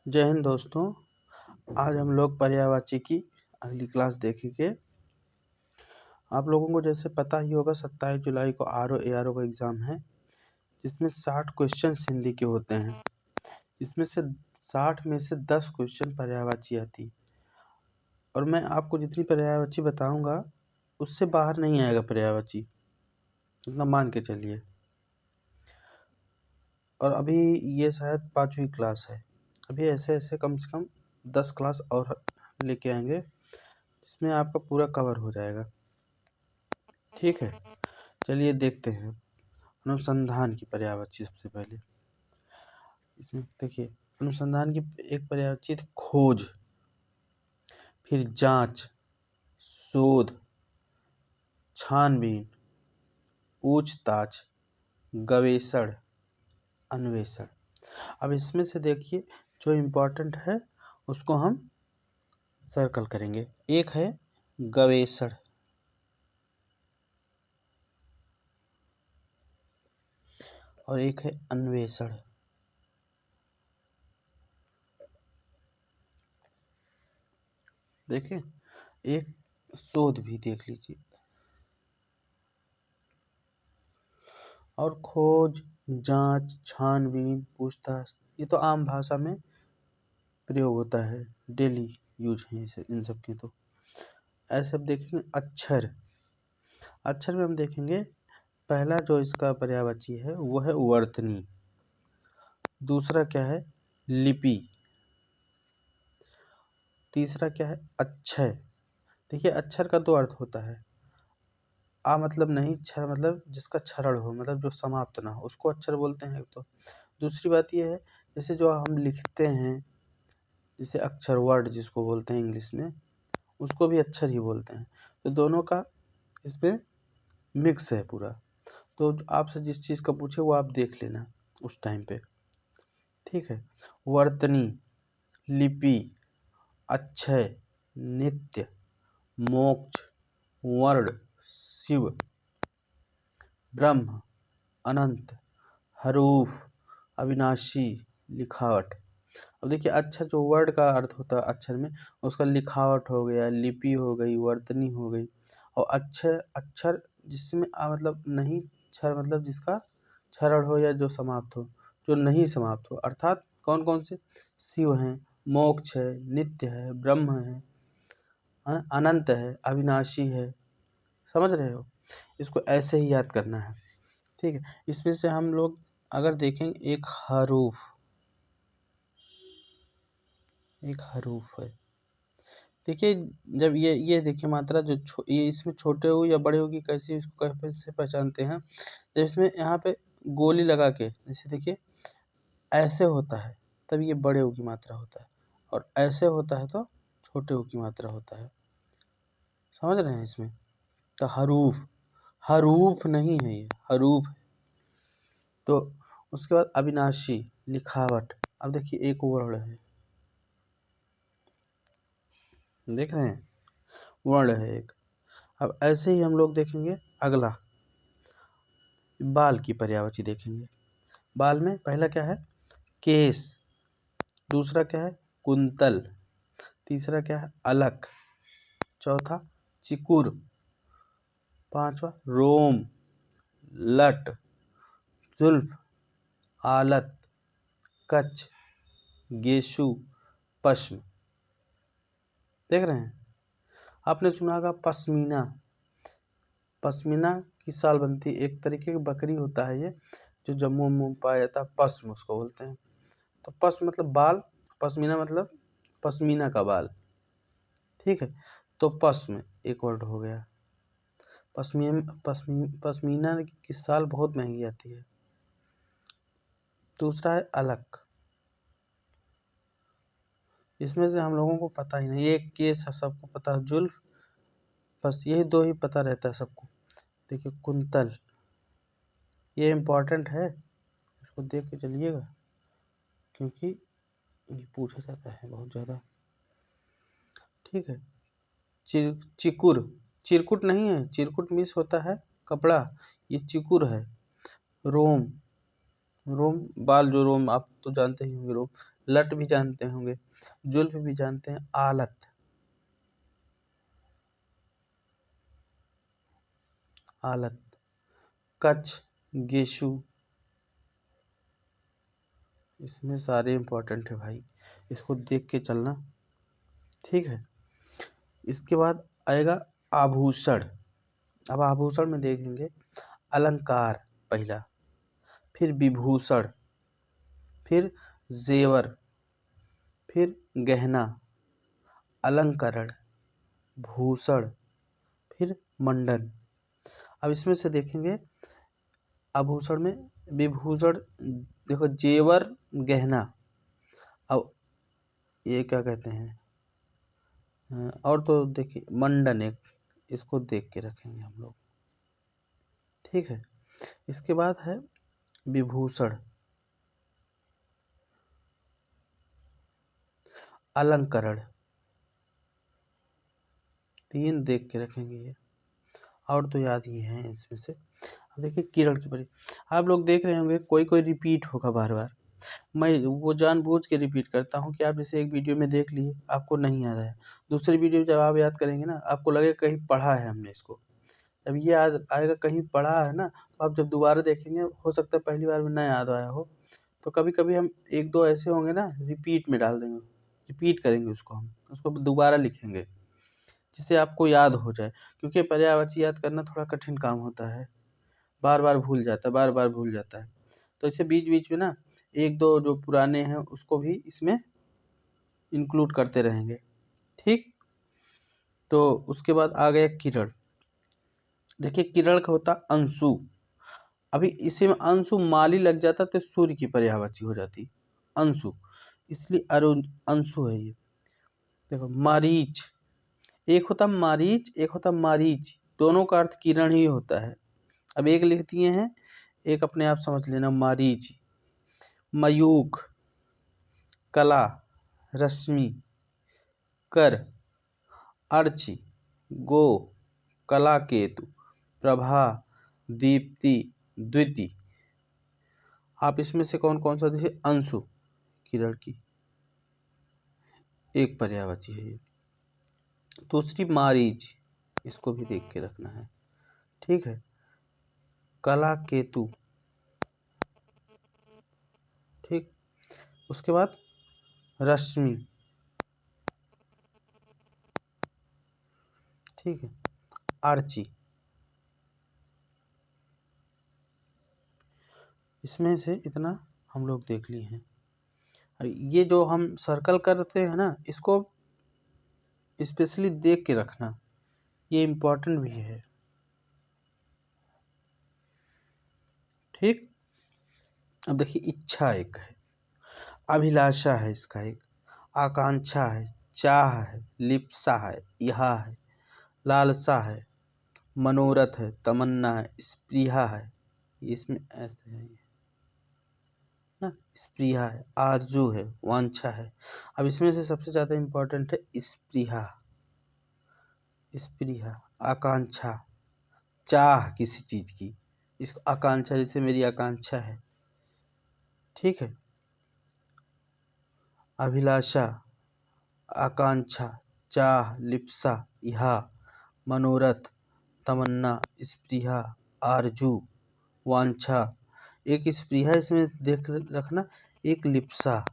जय हिंद दोस्तों। आज हम लोग पर्यायवाची की अगली क्लास देखेंगे। आप लोगों को जैसे पता ही होगा 27 जुलाई को आरओ एआरओ का एग्ज़ाम है, जिसमें 60 क्वेश्चन हिंदी के होते हैं। इसमें से 60 में से 10 क्वेश्चन पर्यायवाची आती, और मैं आपको जितनी पर्यायवाची बताऊंगा उससे बाहर नहीं आएगा पर्यायवाची, इतना मान के चलिए। और अभी ये शायद 5वीं क्लास है। अभी ऐसे ऐसे कम से कम 10 क्लास और लेके आएंगे, जिसमें आपका पूरा कवर हो जाएगा। ठीक है, चलिए देखते हैं अनुसंधान की पर्यायवाची। सबसे पहले इसमें देखिए, अनुसंधान की एक पर्यायवाची थी खोज, फिर जांच, शोध, छानबीन, पूछताछ, गवेषण, अन्वेषण। अब इसमें से देखिए जो इम्पोर्टेंट है उसको हम सर्कल करेंगे। एक है गवेषण, और एक है अन्वेषण। देखिए, एक शोध भी देख लीजिए। और खोज, जांच, छानबीन, पूछताछ, ये तो आम भाषा में प्रयोग होता है, डेली यूज है इसे इन सब के। तो ऐसे अब देखेंगे अक्षर। अक्षर में हम देखेंगे पहला जो इसका पर्यायवाची है वो है वर्तनी। दूसरा क्या है? लिपि। तीसरा क्या है? अक्षय। देखिए, अक्षर का दो अर्थ होता है। आ मतलब नहीं, क्षर मतलब जिसका क्षरण हो, मतलब जो समाप्त ना हो, उसको अक्षर बोलते हैं। तो दूसरी बात ये है, जैसे जो हम लिखते हैं, जैसे अक्षर, वर्ड जिसको बोलते हैं इंग्लिश में, उसको भी अक्षर ही बोलते हैं। तो दोनों का इसमें मिक्स है पूरा। तो आपसे जिस चीज़ का पूछे वो आप देख लेना उस टाइम पे। ठीक है, वर्तनी, लिपि, अक्षय, नित्य, मोक्ष, वर्ण, शिव, ब्रह्म, अनंत, हरूफ, अविनाशी, लिखावट। अब देखिए, अक्षर जो वर्ड का अर्थ होता है अक्षर में, उसका लिखावट हो गया, लिपि हो गई, वर्तनी हो गई। और अक्षर, अक्षर जिसमें मतलब नहीं, क्षर मतलब जिसका क्षरण हो या जो समाप्त हो, जो नहीं समाप्त हो, अर्थात कौन कौन से? शिव हैं, मोक्ष है, नित्य है, ब्रह्म है, अनंत है, अविनाशी है। समझ रहे हो? इसको ऐसे ही याद करना है। ठीक है, इसमें से हम लोग अगर देखेंगे एक हरूफ है। देखिए, जब ये देखिए मात्रा जो ये इसमें छोटे हो या बड़े हो की कैसे इसको कैसे पहचानते हैं? जब इसमें यहाँ पे गोली लगा के, जैसे देखिए ऐसे होता है तब ये बड़े हो की मात्रा होता है, और ऐसे होता है तो छोटे हो की मात्रा होता है। समझ रहे हैं इसमें? तो हरूफ नहीं है, ये हरूफ है। तो उसके बाद अविनाशी, लिखावट। अब देखिए एक वर्ण है, देख रहे हैं, वर्ण है एक। अब ऐसे ही हम लोग देखेंगे अगला, बाल की पर्यायवाची देखेंगे। बाल में पहला क्या है? केस। दूसरा क्या है? कुंतल। तीसरा क्या है? अलक। चौथा चिकुर। पांचवा रोम, लट, जुल्फ, आलत, कच्छ, गेशु, पश्म। देख रहे हैं? आपने सुना होगा पश्मीना। पश्मीना की साल बनती है, एक तरीके की बकरी होता है ये, जो जम्मू वम्मू में पाया जाता है। पश्म उसको बोलते हैं। तो पश्म मतलब बाल, पश्मीना मतलब पश्मीना का बाल। ठीक है, तो पश्म एक वर्ड हो गया। पश्मीना की साल बहुत महंगी आती है। दूसरा है अलक। इसमें से हम लोगों को पता ही नहीं, एक केस सबको पता है, जुल्फ, बस यही दो ही पता रहता है सबको। देखिए कुंतल, ये इम्पोर्टेंट है, इसको देख के चलिएगा, क्योंकि ये पूछा जाता है बहुत ज़्यादा। ठीक है, चिकुर, चिरकुट नहीं है, चिरकुट मिस होता है कपड़ा, ये चिकुर है। रोम, रोम, बाल जो रोम आप तो जानते ही होंगे, रोम। लट भी जानते होंगे, जुल्फ भी जानते हैं, आलत, आलत, कच्छ, गेशु, इसमें सारे इंपॉर्टेंट है भाई, इसको देख के चलना, ठीक है। इसके बाद आएगा आभूषण। अब आभूषण में देखेंगे अलंकार पहला, फिर विभूषण, फिर जेवर, फिर गहना, अलंकरण, भूषण, फिर मंडन। अब इसमें से देखेंगे आभूषण में विभूषण, देखो जेवर, गहना, अब ये क्या कहते हैं, और तो देखिए मंडन एक, इसको देख के रखेंगे हम लोग, ठीक है। इसके बाद है विभूषण, अलंकरण, तीन देख के रखेंगे ये, और तो याद ही हैं इसमें से। अब देखिए किरण की परी, आप लोग देख रहे होंगे कोई कोई रिपीट होगा बार बार, मैं वो जानबूझ के रिपीट करता हूँ कि आप इसे एक वीडियो में देख लिए, आपको नहीं याद आया, दूसरी वीडियो जब आप याद करेंगे ना, आपको लगेगा कहीं पढ़ा है हमने इसको, जब ये याद आएगा कहीं पढ़ा है ना, तो आप जब दोबारा देखेंगे हो सकता है पहली बार में ना याद आया हो, तो कभी कभी हम एक दो ऐसे होंगे ना रिपीट में डाल देंगे, रिपीट करेंगे उसको, हम उसको दोबारा लिखेंगे जिससे आपको याद हो जाए, क्योंकि पर्यायवाची याद करना थोड़ा कठिन काम होता है, बार बार भूल जाता है, बार बार भूल जाता है, तो इसे बीच बीच में ना एक दो जो पुराने हैं उसको भी इसमें इंक्लूड करते रहेंगे, ठीक। तो उसके बाद आ गया किरण। देखिए किरण का होता अंशु, अभी इसी में अंशु माली लग जाता तो सूर्य की पर्यायवाची हो जाती अंशु, इसलिए अरुण अंशु है ये। देखो मारीच, एक होता मारीच, एक होता मारीच, दोनों का अर्थ किरण ही होता है। अब एक लिख दिए हैं, एक अपने आप समझ लेना, मारीच, मयूख, कला, रश्मि, कर, अर्ची, गो, कला केतु, प्रभा, दीप्ति, द्विति। आप इसमें से कौन कौन सा, जैसे अंशु किरण की एक पर्यायवाची है ये, दूसरी मारीच, इसको भी देख के रखना है, ठीक है। कला केतु, ठीक। उसके बाद रश्मि, ठीक है, आर्ची, इसमें से इतना हम लोग देख लिए हैं। ये जो हम सर्कल करते हैं ना, इसको स्पेशली देख के रखना, ये इम्पोर्टेंट भी है, ठीक। अब देखिए इच्छा एक है, अभिलाषा है इसका एक, आकांक्षा है, चाह है, लिप्सा है, इहा है, लालसा है, मनोरथ है, तमन्ना है, स्पृहा है, इसमें ऐसे है ये ना, स्पृहा है, आरजू है, वांछा है। अब इसमें से सबसे ज़्यादा इम्पोर्टेंट है स्पृहा, स्पृहा, आकांक्षा, चाह किसी चीज़ की, इसको आकांक्षा, जैसे मेरी आकांक्षा है, ठीक है। अभिलाषा, आकांक्षा, चाह, लिप्सा, इहा, मनोरथ, तमन्ना, स्पृहा, आरजू, वांछा। एक स्पृहा इसमें देख रखना, एक लिप्सा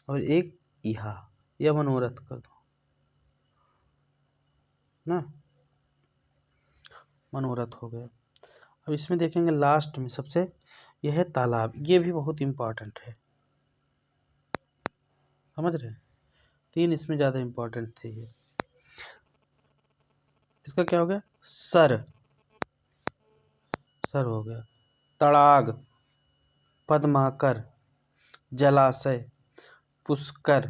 और एक इहा, या मनोरथ कर दो ना, मनोरथ हो गया। अब इसमें देखेंगे लास्ट में सबसे, यह है तालाब, ये भी बहुत इम्पोर्टेंट है, समझ रहे हैं, तीन इसमें ज़्यादा इम्पोर्टेंट थे ये। इसका क्या हो गया, सर, सर हो गया, तड़ाग, पद्माकर, जलाशय, पुष्कर,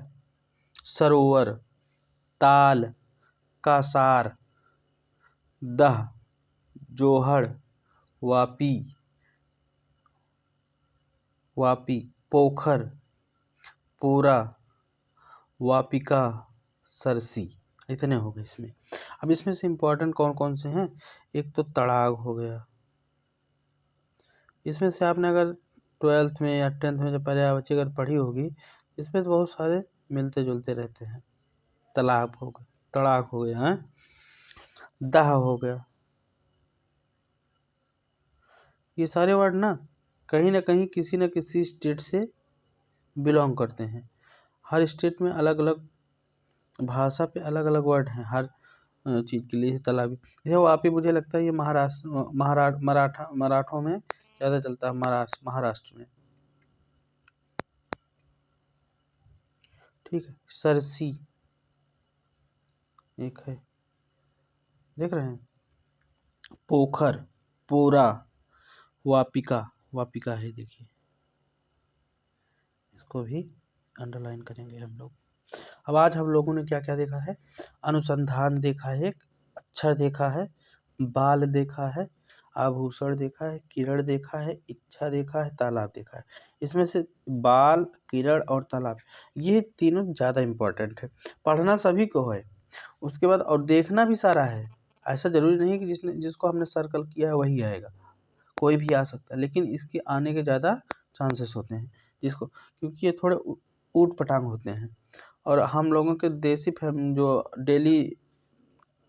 सरोवर, ताल, कासार, दह, जोहड़, वापी, वापी, पोखर, पोरा, वापिका, सरसी। इतने हो गए इसमें। अब इसमें से इम्पोर्टेंट कौन कौन से हैं, एक तो तड़ाग हो गया, इसमें से आपने अगर 12th में या 10th में जब पर्यायवाची अगर पढ़ी होगी, इसमें तो बहुत सारे मिलते जुलते रहते हैं। तालाब हो गया, तड़ाक हो गया, है दाह हो गया, ये सारे वर्ड ना कहीं किसी न किसी स्टेट से बिलोंग करते हैं। हर स्टेट में अलग अलग भाषा पे अलग अलग वर्ड हैं हर चीज़ के लिए। तालाबी ये वो आप ही, मुझे लगता है ये मराठों में ज़्यादा चलता है, महाराष्ट्र में। ठीक है, सरसी एक है, देख रहे हैं, पोखर, पोरा, वापिका, वापिका है, देखिए इसको भी अंडरलाइन करेंगे हम लोग। अब आज हम लोगों ने क्या क्या देखा है? अनुसंधान देखा है, एक अक्षर देखा है, बाल देखा है, आभूषण देखा है, किरण देखा है, इच्छा देखा है, तालाब देखा है। इसमें से बाल, किरण और तालाब, ये तीनों ज़्यादा इम्पोर्टेंट है। पढ़ना सभी को है, उसके बाद और देखना भी सारा है। ऐसा ज़रूरी नहीं है कि जिसको हमने सर्कल किया है वही आएगा, कोई भी आ सकता है, लेकिन इसके आने के ज़्यादा चांसेस होते हैं जिसको, क्योंकि ये थोड़े ऊट पटांग होते हैं। और हम लोगों के देसी जो डेली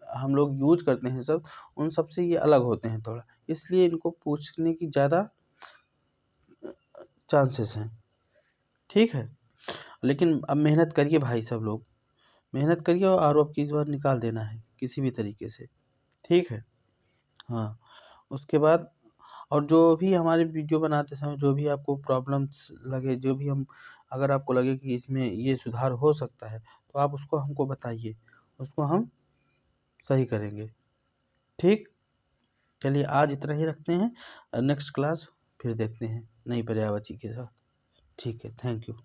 हम लोग यूज करते हैं सब, उन सब से ये अलग होते हैं थोड़ा, इसलिए इनको पूछने की ज़्यादा चांसेस हैं। ठीक है, लेकिन अब मेहनत करिए भाई, सब लोग मेहनत करिए और अब की बार निकाल देना है किसी भी तरीके से। ठीक है, हाँ। उसके बाद और जो भी हमारे वीडियो बनाते समय जो भी आपको प्रॉब्लम्स लगे, जो भी हम, अगर आपको लगे कि इसमें ये सुधार हो सकता है, तो आप उसको हमको बताइए, उसको हम सही करेंगे। ठीक, चलिए आज इतना ही रखते हैं, नेक्स्ट क्लास फिर देखते हैं नई पर्यायवाची के साथ। ठीक है, थैंक यू।